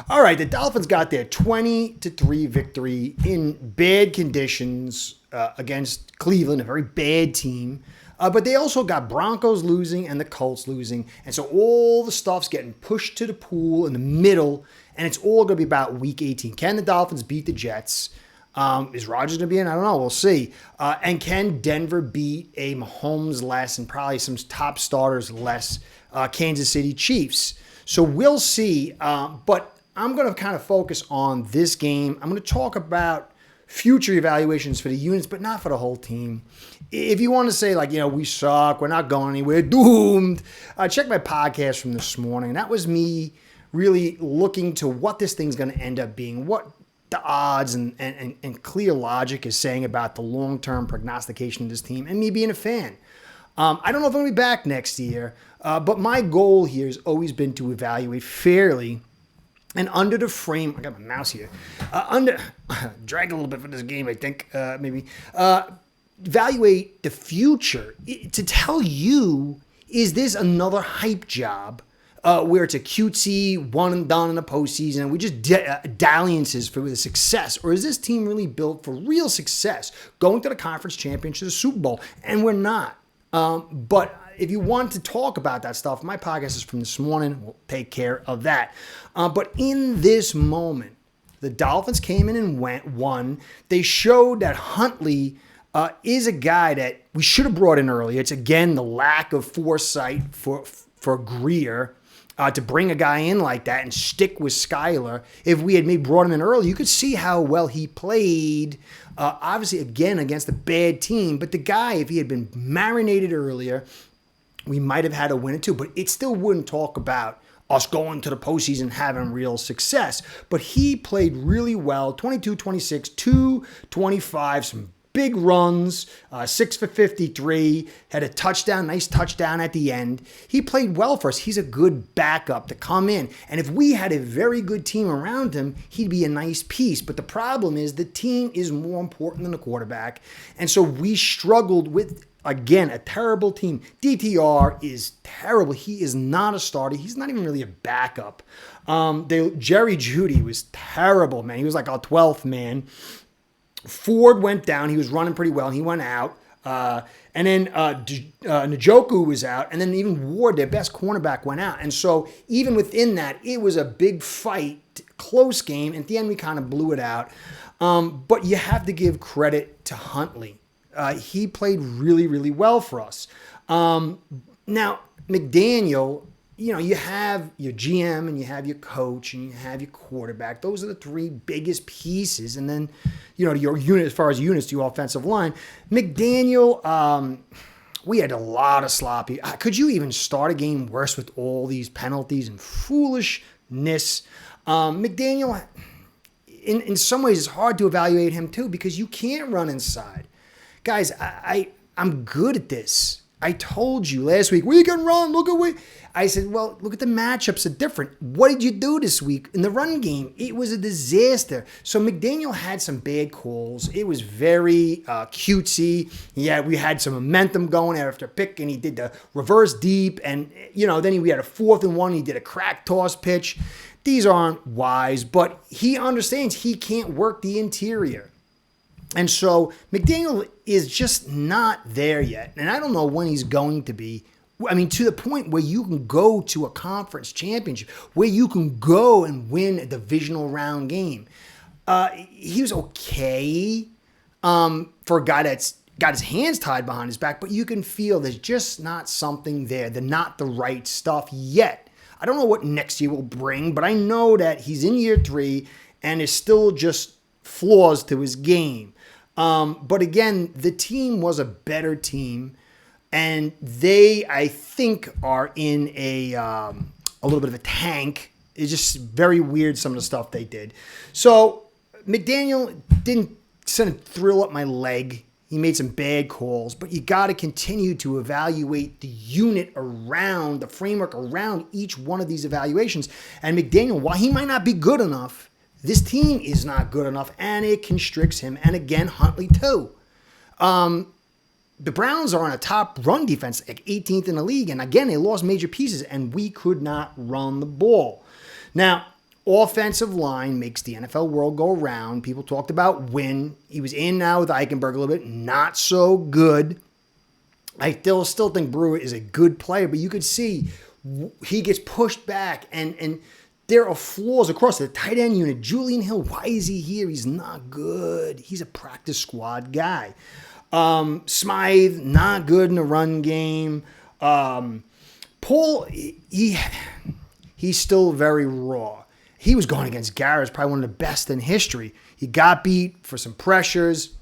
All right, the Dolphins got their 20-3 victory in bad conditions against Cleveland, a very bad team. But they also got Broncos losing and the Colts losing. And so all the stuff's getting pushed to the pool in the middle, and it's all going to be about Week 18. Can the Dolphins beat the Jets? Is Rodgers going to be in? I don't know. We'll see. And can Denver beat a Mahomes less and probably some top starters less Kansas City Chiefs? So we'll see. But I'm going to kind of focus on this game. I'm going to talk about future evaluations for the units, but not for the whole team. If you want to say, like, we suck, we're not going anywhere, doomed, check my podcast from this morning. That was me really looking to what this thing's going to end up being, what the odds and clear logic is saying about the long-term prognostication of this team, and me being a fan. I don't know if I'm going to be back next year, but my goal here has always been to evaluate fairly and under the frame. I got my mouse here. Drag a little bit for this game, I think, maybe. Evaluate the future to tell you, is this another hype job where it's a cutesy one and done in the postseason and we just dalliances for the success? Or is this team really built for real success, going to the conference championship, the Super Bowl? And we're not. But if you want to talk about that stuff, my podcast is from this morning. We'll take care of that. But in this moment, the Dolphins came in and won. They showed that Huntley is a guy that we should have brought in earlier. It's, again, the lack of foresight for Greer to bring a guy in like that and stick with Skyler. If we had brought him in early, you could see how well he played. Obviously, again, against a bad team. But the guy, if he had been marinated earlier, we might have had a win or two. But it still wouldn't talk about us going to the postseason and having real success. But he played really well. 22-26, 225, some big runs, 6 for 53, had a touchdown, nice touchdown at the end. He played well for us. He's a good backup to come in. And if we had a very good team around him, he'd be a nice piece. But the problem is the team is more important than the quarterback. And so we struggled with, again, a terrible team. DTR is terrible. He is not a starter. He's not even really a backup. Jerry Jeudy was terrible, man. He was like our 12th man. Ford went down. He was running pretty well. He went out. And then Njoku was out. And then even Ward, their best cornerback, went out. And so even within that, it was a big fight, close game. And at the end, we kind of blew it out. But you have to give credit to Huntley. He played really, really well for us. Now, McDaniel, you have your GM and you have your coach and you have your quarterback. Those are the three biggest pieces. And then, your unit, as far as units, your offensive line. McDaniel, we had a lot of sloppy. Could you even start a game worse with all these penalties and foolishness? McDaniel, in some ways, it's hard to evaluate him too because you can't run inside. Guys, I'm good at this. I told you last week, we can run, look away. I said, well, look at the matchups are different. What did you do this week in the run game? It was a disaster. So McDaniel had some bad calls. It was very cutesy. Yeah, we had some momentum going after a pick, and he did the reverse deep. And, then we had a 4th and 1. He did a crack toss pitch. These aren't wise, but he understands he can't work the interior. And so McDaniel is just not there yet. And I don't know when he's going to be. I mean, to the point where you can go to a conference championship, where you can go and win a divisional round game. He was okay for a guy that's got his hands tied behind his back, but you can feel there's just not something there. They're not the right stuff yet. I don't know what next year will bring, but I know that he's in year 3 and there's still just flaws to his game. But again, the team was a better team, and they, I think, are in a little bit of a tank. It's just very weird, some of the stuff they did. So McDaniel didn't send a thrill up my leg. He made some bad calls, but you got to continue to evaluate the unit around, the framework around each one of these evaluations. And McDaniel, while he might not be good enough, this team is not good enough, and it constricts him. And again, Huntley too. The Browns are on a top run defense, like 18th in the league. And again, they lost major pieces, and we could not run the ball. Now, offensive line makes the NFL world go round. People talked about Wynn. He was in now with Eichenberg a little bit. Not so good. I still think Brewer is a good player, but you could see he gets pushed back, and there are flaws across the tight end unit. Julian Hill, why is he here? He's not good. He's a practice squad guy. Smythe, not good in the run game. Paul, he's still very raw. He was going against Garrett's, probably one of the best in history. He got beat for some pressures.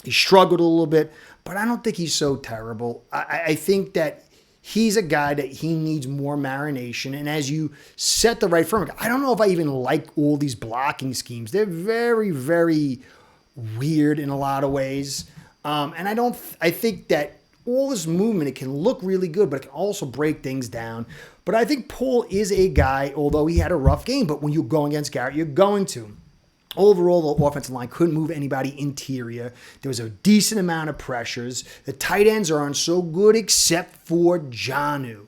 He struggled a little bit, but I don't think he's so terrible. I think that he's a guy that he needs more marination. And as you set the right framework, I don't know if I even like all these blocking schemes. They're very, very weird in a lot of ways. And I think that all this movement, it can look really good, but it can also break things down. But I think Paul is a guy, although he had a rough game, but when you're going against Garrett, you're going to. Overall, the offensive line couldn't move anybody interior. There was a decent amount of pressures. The tight ends aren't so good except for Jonnu.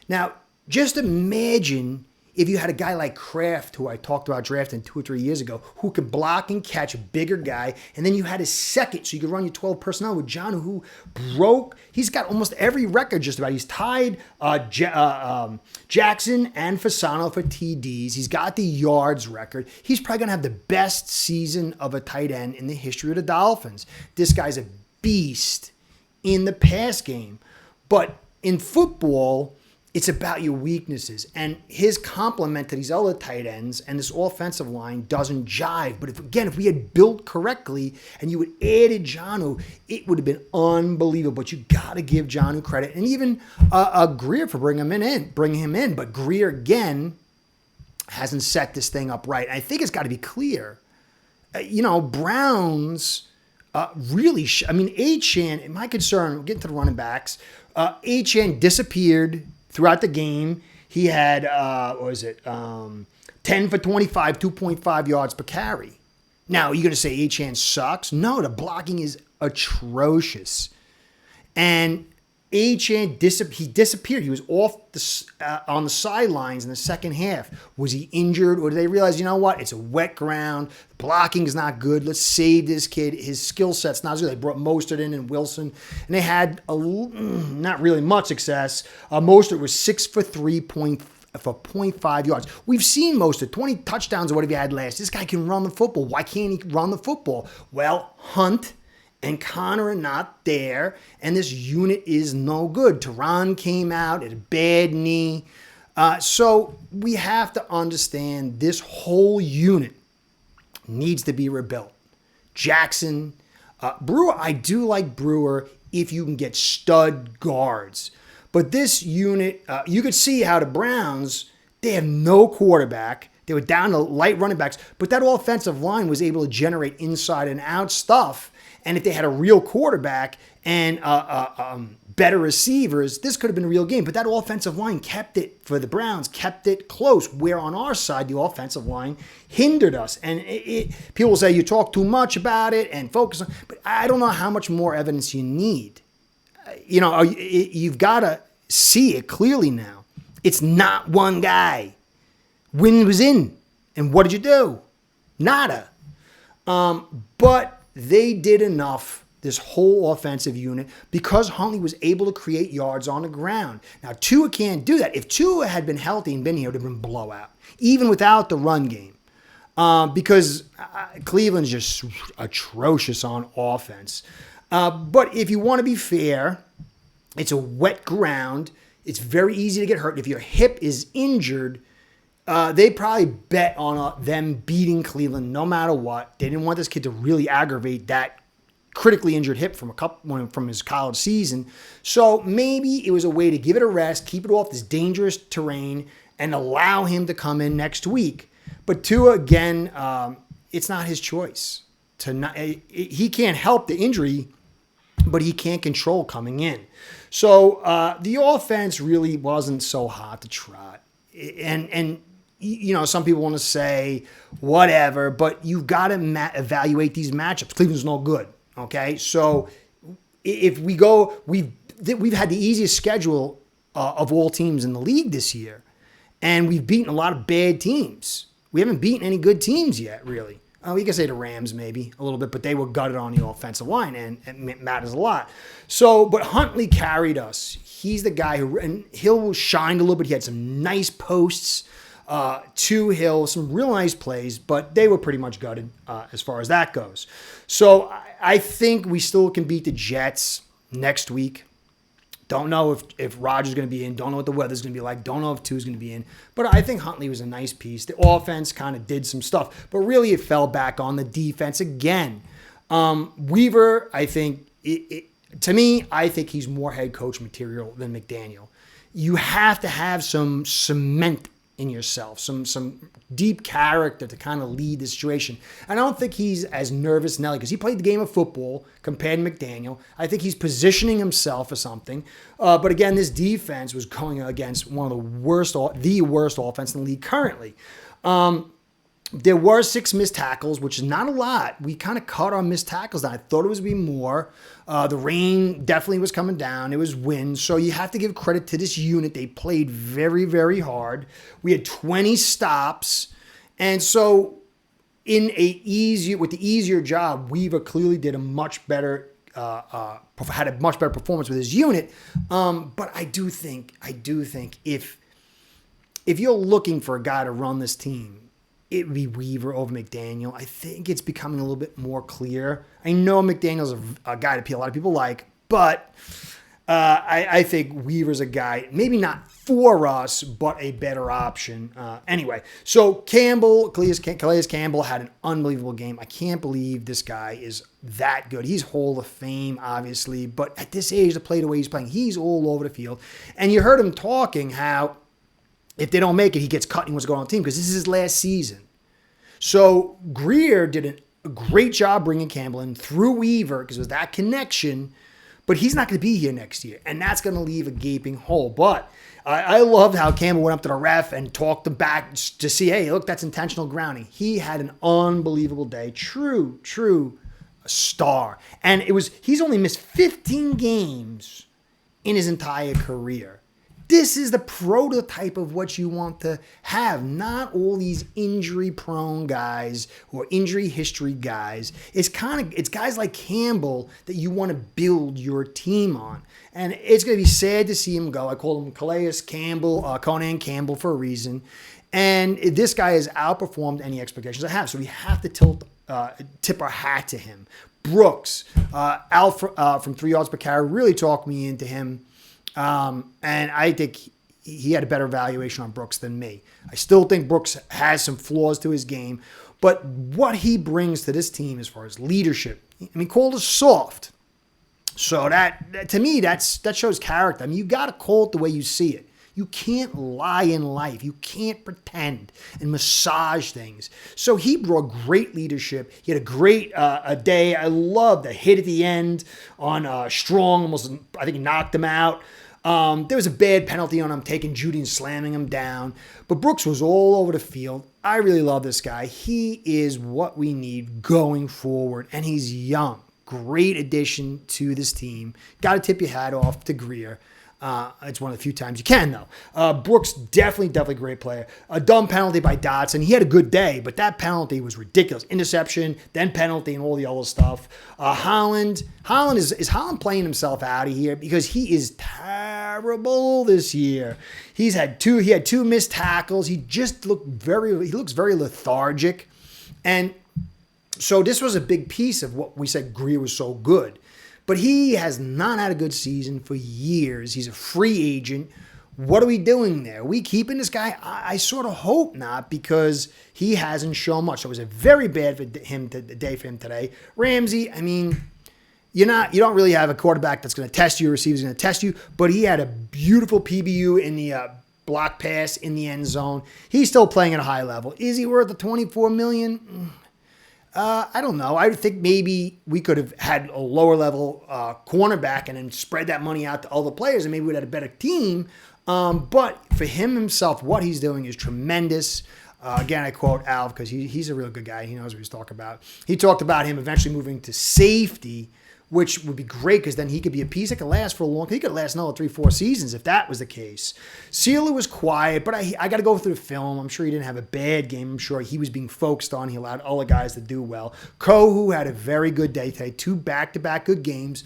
Now, just imagine if you had a guy like Kraft, who I talked about drafting 2 or 3 years ago, who could block and catch, a bigger guy, and then you had a second, so you could run your 12 personnel with Jonnu, who he's got almost every record just about. He's tied Jackson and Fasano for TDs. He's got the yards record. He's probably going to have the best season of a tight end in the history of the Dolphins. This guy's a beast in the pass game. But in football, it's about your weaknesses, and his complement to these other tight ends and this offensive line doesn't jive. But if we had built correctly and you had added Jonnu, it would have been unbelievable. But you got to give Jonnu credit, and even Greer for bringing him in. But Greer again hasn't set this thing up right. I think it's got to be clear. Browns really. Achane. My concern. We'll get to the running backs. Achane disappeared throughout the game. He had, 10 for 25, 2.5 yards per carry. Now, are you going to say Achane sucks? No, the blocking is atrocious. And Achane disappeared. He was off on the sidelines in the second half. Was he injured, or did they realize, you know what? It's a wet ground. The blocking is not good. Let's save this kid. His skill set's not as good. They brought Mostert in and Wilson, and they had not really much success. Mostert was 6 for 3 for 0.5 yards. We've seen Mostert, 20 touchdowns or whatever he had last. This guy can run the football. Why can't he run the football? Well, Hunt and Connor are not there, and this unit is no good. Teron came out at a bad knee. So we have to understand this whole unit needs to be rebuilt. Jackson, Brewer, I do like Brewer if you can get stud guards. But this unit, you could see how the Browns, they have no quarterback. They were down to light running backs, but that offensive line was able to generate inside and out stuff. And if they had a real quarterback and better receivers, this could have been a real game. But that offensive line kept it close, where on our side, the offensive line hindered us. And people say you talk too much about it and focus on, but I don't know how much more evidence you need. You've got to see it clearly now. It's not one guy. Wynn was in. And what did you do? Nada. But they did enough, this whole offensive unit, because Huntley was able to create yards on the ground. Now, Tua can't do that. If Tua had been healthy and been here, it would have been a blowout, even without the run game, because Cleveland's just atrocious on offense. But if you want to be fair, it's a wet ground. It's very easy to get hurt. If your hip is injured, they probably bet on them beating Cleveland no matter what. They didn't want this kid to really aggravate that critically injured hip from his college season. So maybe it was a way to give it a rest, keep it off this dangerous terrain, and allow him to come in next week. But Tua, again, it's not his choice. He can't help the injury, but he can't control coming in. So the offense really wasn't so hot to trot. And some people want to say whatever, but you've got to evaluate these matchups. Cleveland's no good, okay? So if we go, we've had the easiest schedule of all teams in the league this year, and we've beaten a lot of bad teams. we haven't beaten any good teams yet, really. We can say the Rams maybe a little bit, but they were gutted on the offensive line, and it matters a lot. So, but Huntley carried us. He's the guy who, and Hill shined a little bit. He had some nice posts to Hill, some real nice plays, but they were pretty much gutted as far as that goes. So I think we still can beat the Jets next week. Don't know if Rodgers is going to be in. Don't know what the weather's going to be like. Don't know if Tua's going to be in. But I think Huntley was a nice piece. The offense kind of did some stuff. But really it fell back on the defense again. Weaver, I think, to me, I think he's more head coach material than McDaniel. You have to have some cement in yourself, some deep character to kind of lead the situation. And I don't think he's as nervous now because he played the game of football compared to McDaniel. I think he's positioning himself for something. But again, this defense was going against one of the worst offense in the league currently. There were 6 missed tackles, which is not a lot. We kind of cut our missed tackles down. I thought it was going to be more. The rain definitely was coming down. It was wind. So you have to give credit to this unit. They played very, very hard. We had 20 stops. And so with the easier job, Weaver clearly did a much better, had a much better performance with his unit. But I do think if you're looking for a guy to run this team, it would be Weaver over McDaniel. I think it's becoming a little bit more clear. I know McDaniel's a guy that a lot of people like, but I think Weaver's a guy, maybe not for us, but a better option. Anyway, so Calais Campbell had an unbelievable game. I can't believe this guy is that good. He's Hall of Fame, obviously, but at this age, to play the way he's playing, he's all over the field. And you heard him talking how if they don't make it, he gets cut and he wants to go on the team because this is his last season. So Greer did a great job bringing Campbell in through Weaver because it was that connection, but he's not going to be here next year, and that's going to leave a gaping hole. But I loved how Campbell went up to the ref and talked him back to see, hey, look, that's intentional grounding. He had an unbelievable day. True star. And he's only missed 15 games in his entire career. This is the prototype of what you want to have, not all these injury-prone guys or injury history guys. It's guys like Campbell that you want to build your team on. And it's going to be sad to see him go. I call him Calais Campbell, Conan Campbell for a reason. And this guy has outperformed any expectations I have. So we have to tip our hat to him. Brooks, from 3 yards per carry, really talked me into him. And I think he had a better valuation on Brooks than me. I still think Brooks has some flaws to his game, but what he brings to this team as far as leadership, called us soft. So that to me, that shows character. You got to call it the way you see it. You can't lie in life. You can't pretend and massage things. So he brought great leadership. He had a great a day. I love the hit at the end on Strong. Almost, I think he knocked him out. There was a bad penalty on him taking Judy and slamming him down. But Brooks was all over the field. I really love this guy. He is what we need going forward. And he's young. Great addition to this team. Got to tip your hat off to Greer. It's one of the few times you can, though. Brooks, definitely great player. A dumb penalty by Dotson. He had a good day, but that penalty was ridiculous. Interception, then penalty, and all the other stuff. Holland is Holland playing himself out of here because he is terrible this year. He had two missed tackles. He looks very lethargic. And so this was a big piece of what we said Greer was so good. But he has not had a good season for years. He's a free agent. What are we doing there? Are we keeping this guy? I sort of hope not because he hasn't shown much. So it was a very bad day for him today. Ramsey, you don't really have a quarterback that's going to test you. A receiver's going to test you. But he had a beautiful PBU in the block pass in the end zone. He's still playing at a high level. Is he worth the $24 million? I don't know. I think maybe we could have had a lower level cornerback and then spread that money out to other players and maybe we'd had a better team. But for him himself, what he's doing is tremendous. Again, I quote Al because he's a real good guy. He knows what he's talking about. He talked about him eventually moving to safety, which would be great because then he could be a piece that could last for a long time. He could last another 3-4 seasons if that was the case. Sealer was quiet, but I got to go through the film. I'm sure he didn't have a bad game. I'm sure he was being focused on. He allowed all the guys to do well. Kohu had a very good day today, 2 back-to-back good games.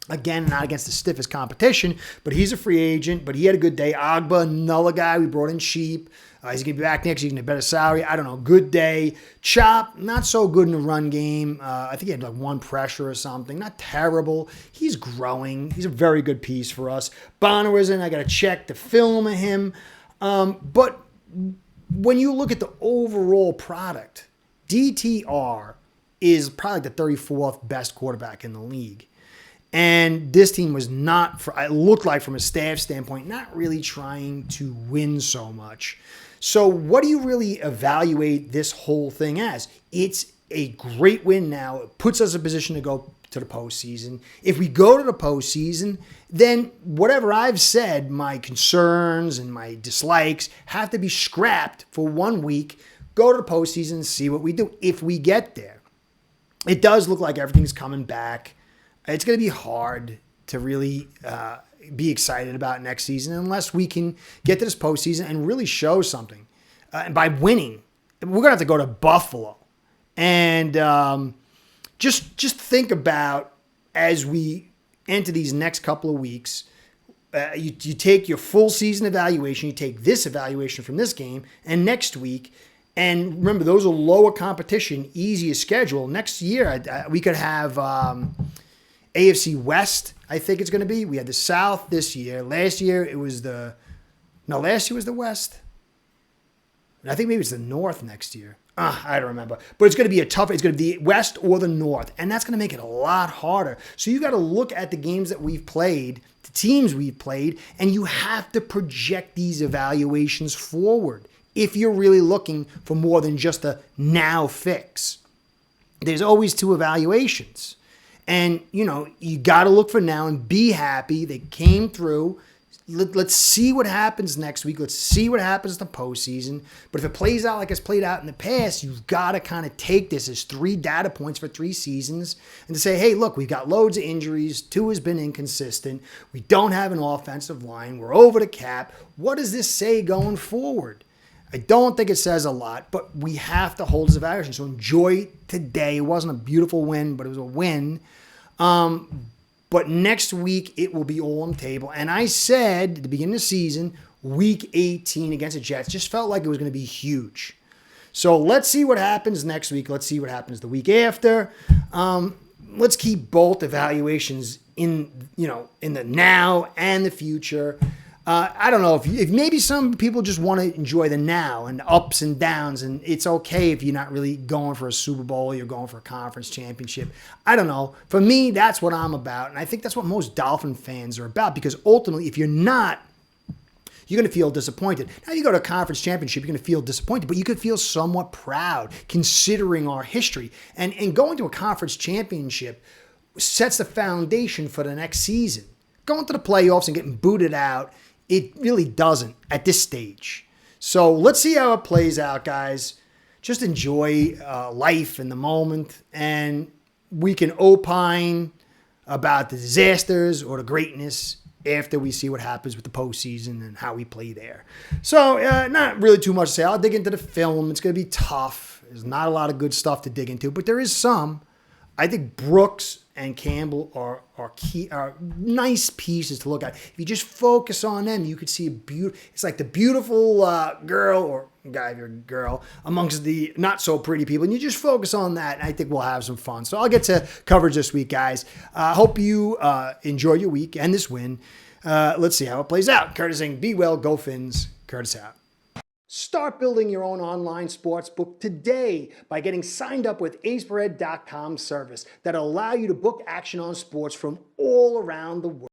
Again, not against the stiffest competition, but he's a free agent, but he had a good day. Agba, another guy we brought in cheap. He's going to be back next year, getting a better salary. I don't know. Good day. Chop, not so good in the run game. I think he had like 1 pressure or something. Not terrible. He's growing. He's a very good piece for us. Bonner was in. I got to check the film of him. But when you look at the overall product, DTR is probably the 34th best quarterback in the league. And this team was not, it looked like from a staff standpoint, not really trying to win so much. So what do you really evaluate this whole thing as? It's a great win now. It puts us in a position to go to the postseason. If we go to the postseason, then whatever I've said, my concerns and my dislikes have to be scrapped for 1 week, go to the postseason and see what we do if we get there. It does look like everything's coming back. It's going to be hard to really be excited about next season unless we can get to this postseason and really show something. And by winning, we're going to have to go to Buffalo. And just think about as we enter these next couple of weeks, you take your full season evaluation, you take this evaluation from this game, and next week, and remember, those are lower competition, easier schedule. Next year, we could have... AFC West, I think it's going to be. We had the South this year. Last year, it was last year was the West. And I think maybe it's the North next year. I don't remember. But it's going to be it's going to be the West or the North. And that's going to make it a lot harder. So you've got to look at the games that we've played, the teams we've played, and you have to project these evaluations forward if you're really looking for more than just a now fix. There's always 2 evaluations. And, you got to look for now and be happy. They came through. Let's see what happens next week. Let's see what happens in the postseason. But if it plays out like it's played out in the past, you've got to kind of take this as 3 data points for 3 seasons and to say, hey, look, we've got loads of injuries. Tua has been inconsistent. We don't have an offensive line. We're over the cap. What does this say going forward? I don't think it says a lot, but we have to hold this evaluation. So enjoy today. It wasn't a beautiful win, but it was a win. But next week, it will be all on the table. And I said at the beginning of the season, week 18 against the Jets just felt like it was going to be huge. So let's see what happens next week. Let's see what happens the week after. Let's keep both evaluations in the now and the future. I don't know if maybe some people just want to enjoy the now and the ups and downs, and it's okay if you're not really going for a Super Bowl, you're going for a conference championship. I don't know. For me, that's what I'm about, and I think that's what most Dolphin fans are about, because ultimately, if you're not, you're going to feel disappointed. Now, you go to a conference championship, you're going to feel disappointed, but you could feel somewhat proud considering our history. And going to a conference championship sets the foundation for the next season. Going to the playoffs and getting booted out, it really doesn't at this stage. So let's see how it plays out, guys. Just enjoy life in the moment, and we can opine about the disasters or the greatness after we see what happens with the postseason and how we play there. So not really too much to say. I'll dig into the film. It's going to be tough. There's not a lot of good stuff to dig into, but there is some. I think Brooks and Campbell are nice pieces to look at. If you just focus on them, you could see it's like the beautiful girl or guy or girl amongst the not so pretty people, and you just focus on that, and I think we'll have some fun. So I'll get to coverage this week, guys. Hope you enjoy your week and this win. Let's see how it plays out. Curtis saying, be well, go Fins. Curtis out. Start building your own online sportsbook today by getting signed up with aceperhead.com service that'll allow you to book action on sports from all around the world.